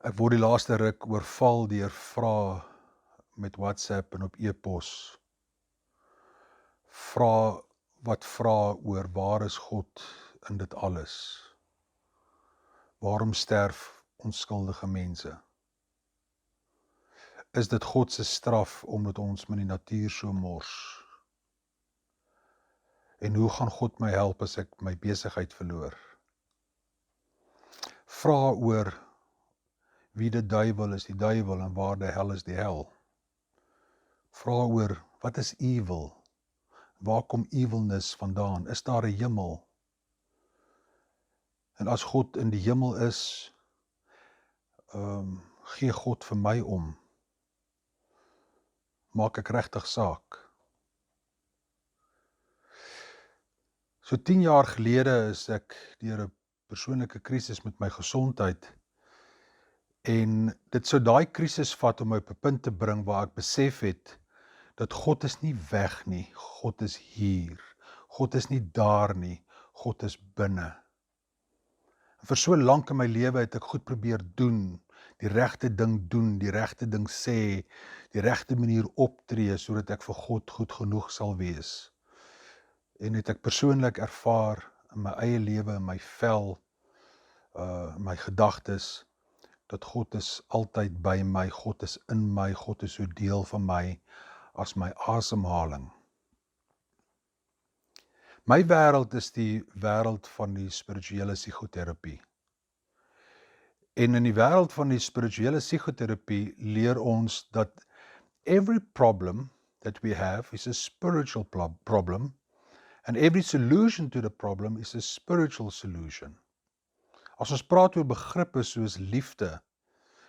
Ek word die laaste ruk oorval deur vrae met WhatsApp en op e-pos. Vra oor waar is God in dit alles? Waarom sterf onskuldige mense? Is dit God se straf omdat ons met die natuur so mors? En hoe gaan God my help as ek my besigheid verloor? Vra oor wie die duiwel is die duiwel en waar die hel is die hel. Vra oor wat is evil? Waar kom evilness vandaan? Is daar 'n hemel? En as God in die hemel is, gee God vir my om. Maak ek regtig saak? So 10 jaar gelede is ek deur 'n persoonlike krisis met my gesondheid en dit sou daai krisis vat om my op 'n punt te bring waar ek besef het dat God is nie weg nie, God is hier. God is nie daar nie, God is binne. En vir so lank in my lewe het ek goed probeer doen, die regte ding doen, die regte ding sê, die regte manier optree sodat ek vir God goed genoeg sal wees. En het ek persoonlik ervaar in my eie lewe, in my vel, my gedagtes, dat God is altyd by my, God is in my, God is so deel van my as my asemhaling. My wêreld is die wêreld van die spirituele psigoterapie. En in die wêreld van die spirituele psigoterapie leer ons dat every problem that we have is a spiritual problem and every solution to the problem is a spiritual solution. As ons praat oor begrippe soos liefde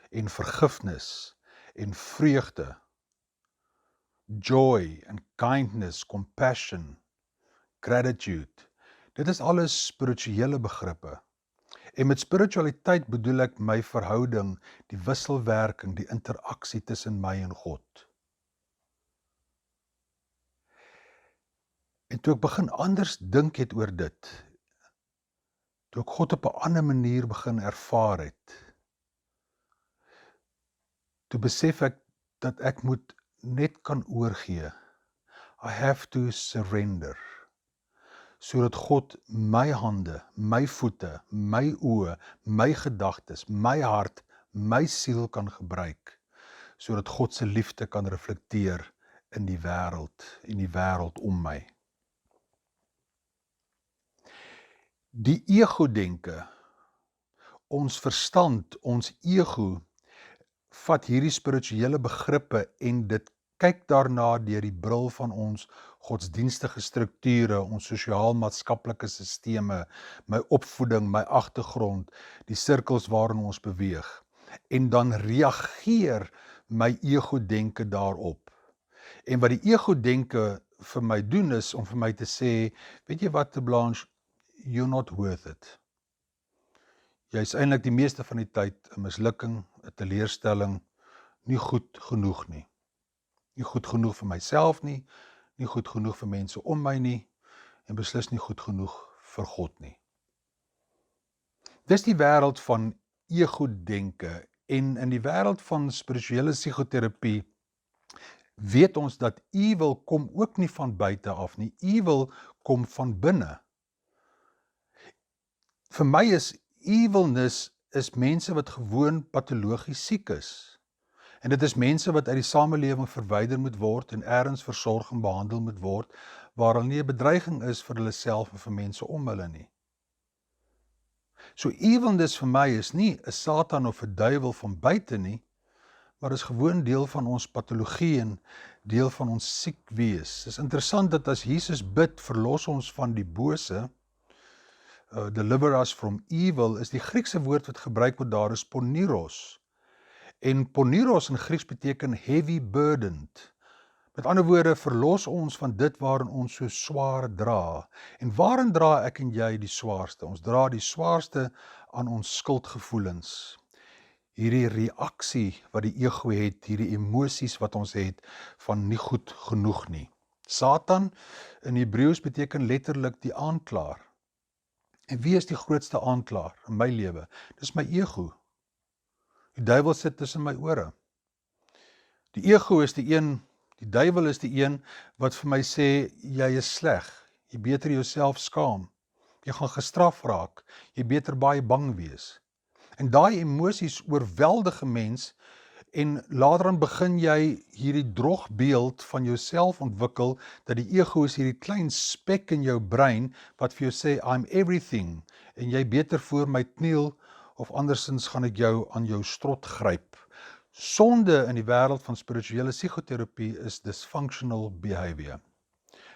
en vergifnis en vreugde, joy and kindness, compassion, gratitude, dit is alles spirituele begrippe. En met spiritualiteit bedoel ek my verhouding, die wisselwerking, die interaksie tussen my en God. En toe ek begin anders dink het oor dit, toe ek God op 'n ander manier begin ervaar het, toe besef ek dat ek moet net kan oorgee. I have to surrender. Sodat God my hande, my voete, my oë, my gedagtes, my hart, my siel kan gebruik, sodat God se liefde kan reflekteer in die wêreld om my. Die ego-denke, ons verstand, ons ego, vat hierdie spirituele begrippe en dit kyk daarna deur die bril van ons godsdienstige strukture, ons sosiaal-maatskaplike sisteme, my opvoeding, my agtergrond, die sirkels waarin ons beweeg. En dan reageer my ego-denke daarop. En wat die ego-denke vir my doen is om vir my te sê, weet jy wat, Blanche, you're not worth it. Jy is eintlik die meeste van die tyd 'n mislukking, 'n teleurstelling, nie goed genoeg nie. Nie goed genoeg vir myself nie goed genoeg vir mense om my nie, en beslis nie goed genoeg vir God nie. Dis die wêreld van ego-denke, en in die wêreld van spirituele psigoterapie weet ons dat evil kom ook nie van buite af nie, evil kom van binne. Vir my is evilness mense wat gewoon patologies siek is. En dit is mense wat uit die samelewing verwyder moet word en ergens versorg en behandel moet word, waar hulle nie 'n bedreiging is vir hulle self en vir mense om hulle nie. So evilness vir my is nie 'n Satan of 'n duiwel van buite nie, maar is gewoon deel van ons patologie en deel van ons siek wees. Dit is interessant dat as Jesus bid, verlos ons van die bose, deliver us from evil, is die Griekse woord wat gebruik word daar is poniros. En poniros in Grieks beteken heavy burdened. Met ander woorde, verlos ons van dit waarin ons so swaar dra. En waarin dra ek en jy die swaarste? Ons dra die swaarste aan ons skuldgevoelens. Hierdie reaksie wat die ego het, hierdie emosies wat ons het van nie goed genoeg nie. Satan in Hebreëus beteken letterlik die aanklaer. En wie is die grootste aanklaer in my lewe? Dis my ego. Die duiwel sit tussen my ore. Die ego is die duiwel is die een wat vir my sê, jy is sleg, jy beter jouself skaam, jy gaan gestraf raak, jy beter baie bang wees. En daai emosies oorweldig 'n mens, en later begin jy hierdie drogbeeld van jouself ontwikkel, dat die ego is hierdie klein spek in jou brein, wat vir jou sê, I'm everything, en jy beter voor my kniel, of andersins gaan ek jou aan jou strot gryp. Sonde in die wêreld van spirituele psigoterapie is dysfunctional behavior.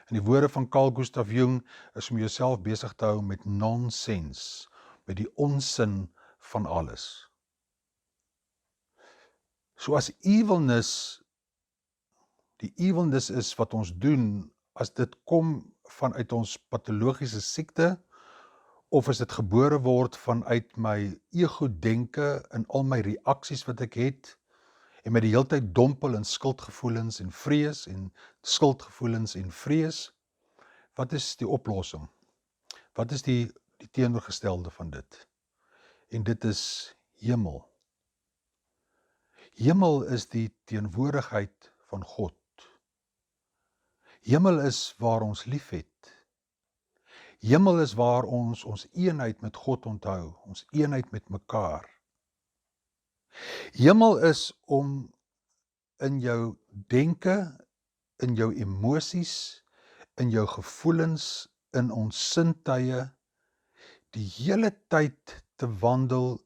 In die woorde van Carl Gustav Jung is om jouself besig te hou met nonsens, met die onsin van alles. So as evilness, die evilness is wat ons doen, as dit kom vanuit ons patologiese siekte, of as dit gebore word vanuit my ego-denke en al my reaksies wat ek het, en my die hele tyd dompel in skuldgevoelens en vrees, wat is die oplossing? Wat is die teenoorgestelde van dit? En dit is hemel. Hemel is die teenwoordigheid van God. Hemel is waar ons liefhet. Hemel is waar ons eenheid met God onthou, ons eenheid met mekaar. Hemel is om in jou denke, in jou emosies, in jou gevoelens, in ons sintuie, die hele tyd te wandel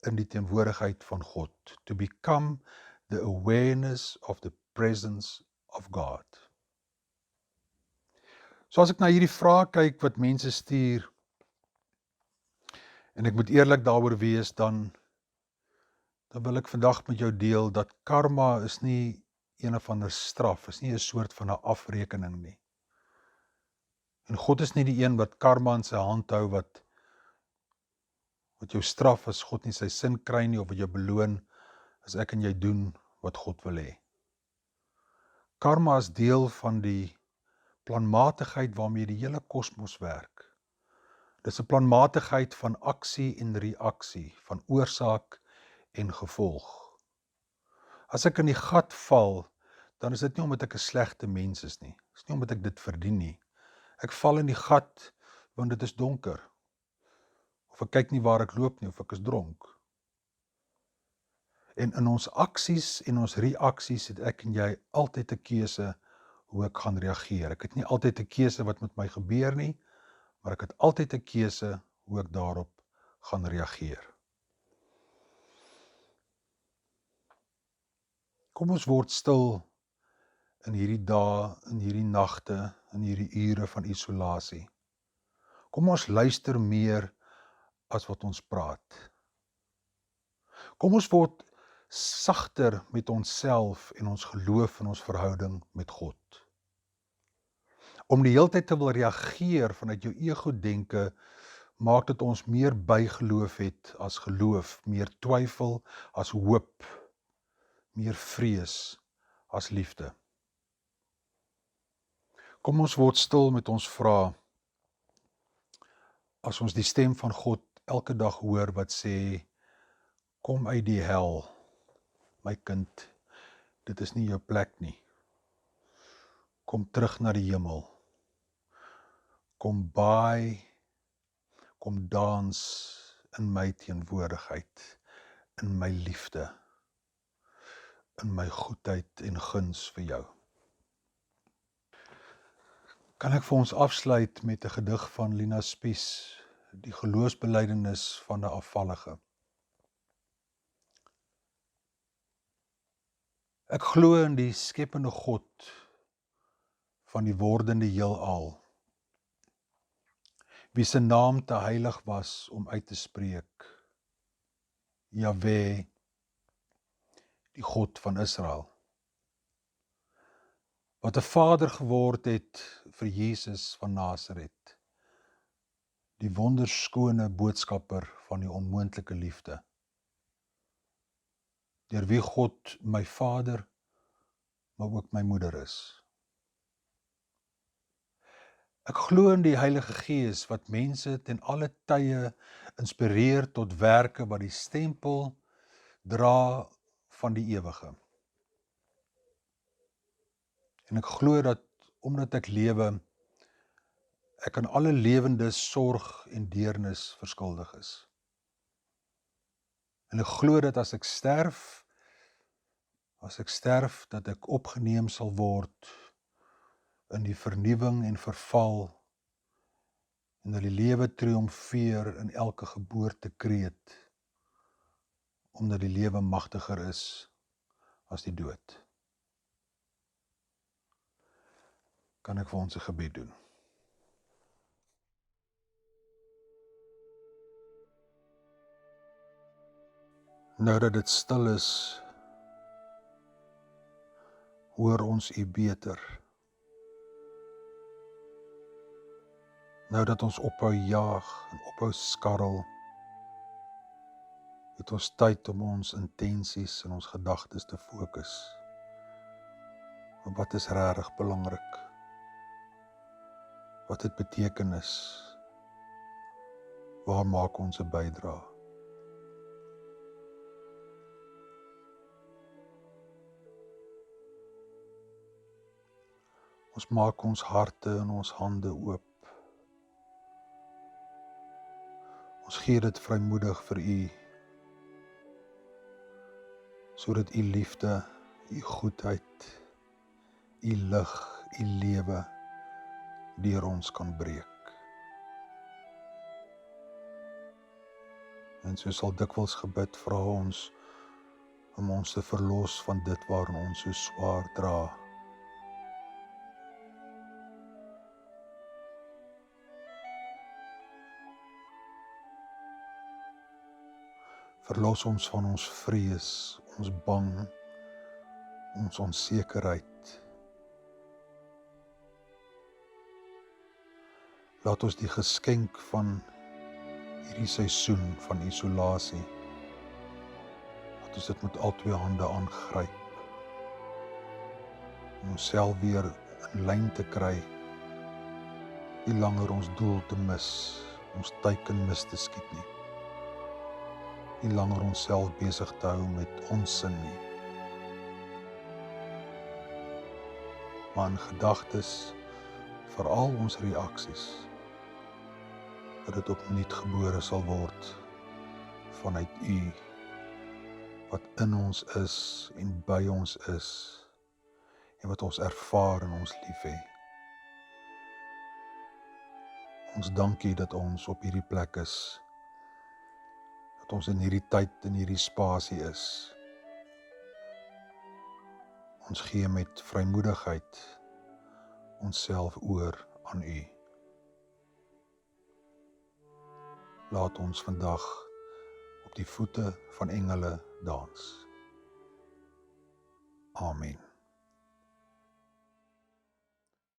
in die teenwoordigheid van God, to become the awareness of the presence of God. So as ek na hierdie vrae kyk wat mense stuur, en ek moet eerlik daaroor wees, dan wil ek vandag met jou deel dat karma is nie een of ander straf, is nie 'n soort van 'n afrekening nie. En God is nie die een wat karma in sy hand hou, wat jou straf as God nie sy sin kry nie, of wat jou beloon as ek en jy doen wat God wil hê. Karma is deel van die planmatigheid waarmee die hele kosmos werk. Dis 'n planmatigheid van aksie en reaksie, van oorsaak en gevolg. As ek in die gat val, dan is dit nie omdat ek 'n slegte mens is nie. Dit is nie omdat ek dit verdien nie. Ek val in die gat want dit is donker. Of ek kyk nie waar ek loop nie, of ek is dronk. En in ons aksies en ons reaksies het ek en jy altyd 'n keuse hoe ek gaan reageer. Ek het nie altyd 'n keuse wat met my gebeur nie, maar ek het altyd 'n keuse hoe ek daarop gaan reageer. Kom ons word stil in hierdie dae, in hierdie nagte, in hierdie ure van isolasie. Kom ons luister meer as wat ons praat. Kom ons word sagter met onsself en ons geloof en ons verhouding met God. Om die hele tyd te wil reageer vanuit jou ego-denke, maak dit ons meer bygeloof het as geloof, meer twyfel as hoop, meer vrees as liefde. Kom ons word stil met ons vrae, as ons die stem van God elke dag hoor wat sê, kom uit die hel, my kind, dit is nie jou plek nie. Kom terug na die hemel. Kom baai, kom dans in my teenwoordigheid, in my liefde, in my goedheid en guns vir jou. Kan ek vir ons afsluit met 'n gedig van Lina Spies, die geloofsbelydenis van 'n afvallige. Ek glo in die skepende God van die wordende heelal, wie se naam te heilig was om uit te spreek, Jahwe, die God van Israel, wat 'n vader geword het vir Jesus van Nasaret, die wonderskone boodskapper van die onmoontlike liefde, deur wie God my vader, maar ook my moeder is. Ek glo in die Heilige Gees wat mense ten alle tye inspireer tot werke wat die stempel dra van die ewige. En ek glo dat, omdat ek lewe, ek aan alle lewendes sorg en deernis verskuldig is. En ek glo dat as ek sterf, dat ek opgeneem sal word in die vernuwing en verval, en dat die lewe triomfeer in elke geboortekreet, omdat die lewe magtiger is as die dood. Kan ek vir ons 'n gebed doen? Nou dat dit stil is, hoor ons U beter. Nou dat ons ophou jaag en ophou skarrel, het ons tyd om ons intensies en ons gedagtes te fokus. Maar wat is regtig belangrik? Wat het betekenis? Waar maak ons 'n bydrae? Ons maak ons harte en ons hande oop. Ons gee dit vrymoedig vir U, sodat U liefde, U goedheid, U lig, U lewe deur ons kan breek. En soos al dikwels gebid, vra ons om ons te verlos van dit waarin ons so swaar dra. Verlos ons van ons vrees, ons bang, ons onsekerheid. Laat ons die geskenk van hierdie seisoen van isolasie, laat ons dit met al twee hande aangryp, om onsself weer in lyn te kry, nie langer ons doel te mis, ons teiken mis te skiet nie, nie langer onsself besig te hou met onsin nie, maar in gedagtes, veral ons reaksies, dat dit opnuut gebore sal word vanuit U, wat in ons is en by ons is, en wat ons ervaar en ons lief hê. Ons dankie dat ons op hierdie plek is, dat ons in hierdie tyd, in hierdie spasie is. Ons gee met vrymoedigheid onsself oor aan U. Laat ons vandag op die voete van engele dans. Amen.